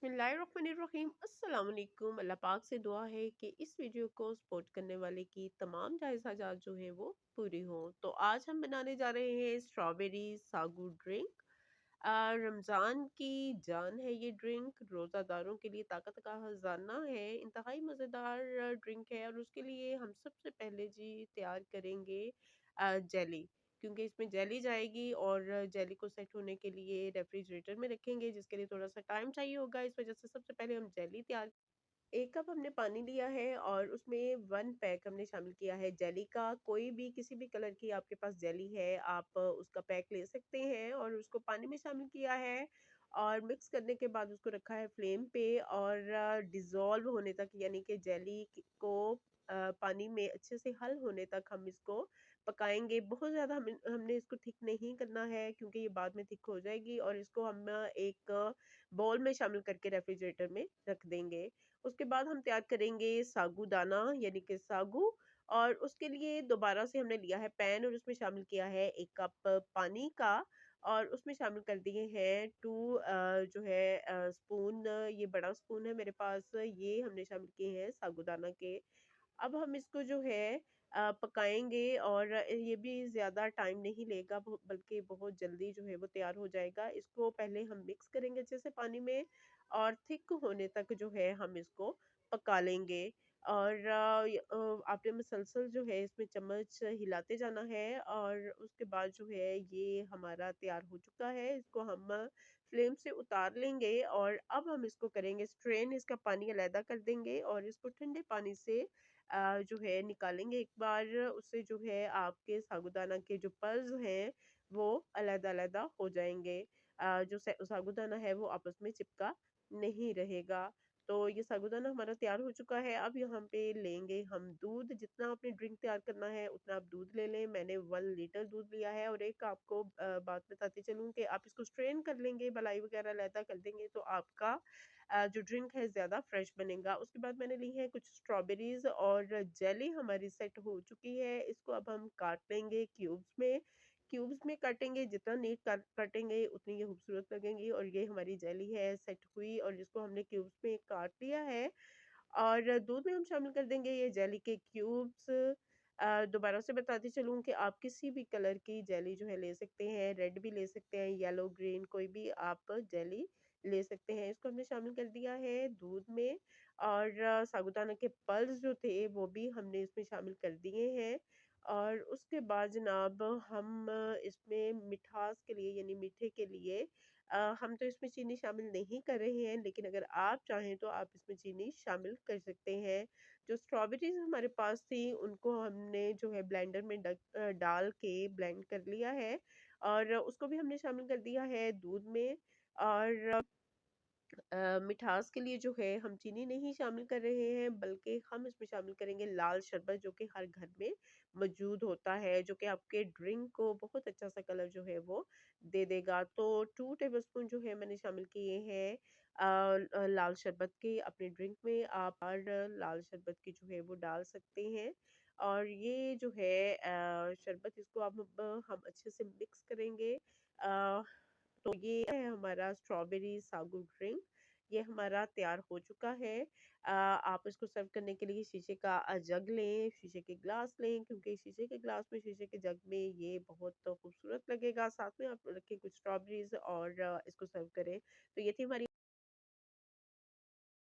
बिस्मिल्लाहिर्रहमानिर्रहीम अस्सलाम वालेकुम। अल्लाह पाक से दुआ है कि इस वीडियो को सपोर्ट करने वाले की तमाम जायज़ हाजात जो हैं वो पूरी हों। तो आज हम बनाने जा रहे हैं स्ट्रॉबेरी सागू ड्रिंक। रमज़ान की जान है ये ड्रिंक, रोज़ादारों के लिए ताकत का खजाना है, इंतहाई मज़ेदार ड्रिंक है। और उसके लिए हम सबसे पहले जी तैयार करेंगे जेली, क्योंकि इसमें जेली जाएगी और जेली को सेट होने के लिए रेफ्रिजरेटर में रखेंगे, जिसके लिए थोड़ा सा टाइम चाहिए होगा। इस वजह से सबसे पहले हम जेली तैयार, 1 कप हमने पानी लिया है और उसमें 1 पैक हमने शामिल किया है जेली का। कोई भी किसी भी कलर की आपके पास जेली है, आप उसका पैक ले सकते हैं और उसको पानी में शामिल किया है और मिक्स करने के बाद उसको रखा है फ्लेम पे और डिज़ोल्व होने तक, यानी कि जेली को पानी में अच्छे से हल होने तक हम इसको पकाएँगे। बहुत ज़्यादा हमने इसको थिक नहीं करना है, क्योंकि ये बाद में थिक हो जाएगी और इसको हम एक बाउल में शामिल करके रेफ्रिजरेटर में रख देंगे। उसके बाद हम तैयार करेंगे साबूदाना, यानी कि सागू। और उसके लिए दोबारा से हमने लिया है पैन और उसमें शामिल किया है 1 कप पानी का और उसमें शामिल कर दिए हैं 2 जो है स्पून, ये बड़ा स्पून है मेरे पास, ये हमने शामिल किए हैं साबूदाना के। अब हम इसको जो है पकाएँगे और ये भी ज़्यादा टाइम नहीं लेगा, बल्कि बहुत जल्दी जो है वो तैयार हो जाएगा। इसको पहले हम मिक्स करेंगे अच्छे से पानी में और थिक होने तक जो है हम इसको पका लेंगे। और आपने मुसलसल जो है इसमें चम्मच हिलाते जाना है और उसके बाद जो है ये हमारा तैयार हो चुका है। इसको हम फ्लेम से उतार लेंगे और अब हम इसको करेंगे स्ट्रेन, इसका पानी अलहदा कर देंगे और इसको ठंडे पानी से जो है निकालेंगे एक बार। उससे जो है आपके साबूदाना के जो पल्स हैं वो अलग-अलग हो जाएँगे। जो साबूदाना है वो आपस में चिपका नहीं रहेगा। तो ये साबूदाना हमारा तैयार हो चुका है। अब यहाँ पे लेंगे हम दूध, जितना आपने ड्रिंक तैयार करना है उतना आप दूध ले लें। मैंने 1 लीटर दूध लिया है और एक आपको बात बताती चलूँ कि आप इसको स्ट्रेन कर लेंगे, मलाई वगैरह अलहदा कर देंगे तो आपका जो ड्रिंक है ज़्यादा फ्रेश बनेगा। उसके बाद मैंने ली है कुछ स्ट्रॉबेरीज़ और जेली हमारी सेट हो चुकी है। इसको अब हम काट लेंगे क्यूब्स में। क्यूब्स में काटेंगे, जितना नीट काटेंगे उतनी ये खूबसूरत लगेंगी। और ये हमारी जेली है सेट हुई और जिसको हमने क्यूब्स में काट लिया है और दूध में हम शामिल कर देंगे ये जेली के क्यूब्स। दोबारा से बताती चलूँ कि आप किसी भी कलर की जेली जो है ले सकते हैं, रेड भी ले सकते हैं, येलो, ग्रीन, कोई भी आप जेली ले सकते हैं। इसको हमने शामिल कर दिया है दूध में और साबूदाना के पल्स जो थे वो भी हमने इसमें शामिल कर दिए हैं। और उसके बाद जनाब हम इसमें मिठास के लिए, यानी मीठे के लिए हम तो इसमें चीनी शामिल नहीं कर रहे हैं, लेकिन अगर आप चाहें तो आप इसमें चीनी शामिल कर सकते हैं। जो स्ट्रॉबेरीज़ हमारे पास थी उनको हमने जो है ब्लेंडर में डाल के ब्लेंड कर लिया है और उसको भी हमने शामिल कर दिया है दूध में। और मिठास के लिए जो है हम चीनी नहीं शामिल कर रहे हैं, बल्कि हम इसमें शामिल करेंगे लाल शरबत, जो कि हर घर में मौजूद होता है, जो कि आपके ड्रिंक को बहुत अच्छा सा कलर जो है वो दे देगा। तो 2 टेबलस्पून जो है मैंने शामिल किए हैं लाल शरबत के अपने ड्रिंक में। आप और लाल शरबत की जो है वो डाल सकते हैं। और ये जो है शरबत, इसको अब हम अच्छे से मिक्स करेंगे। तो ये है हमारा स्ट्रॉबेरी सागु ड्रिंक, ये हमारा तैयार हो चुका है। आप इसको सर्व करने के लिए शीशे का जग लें, शीशे के ग्लास लें, क्योंकि शीशे के ग्लास में, शीशे के जग में ये बहुत खूबसूरत लगेगा। साथ में आप रखें कुछ स्ट्रॉबेरीज और इसको सर्व करें। तो ये थी हमारी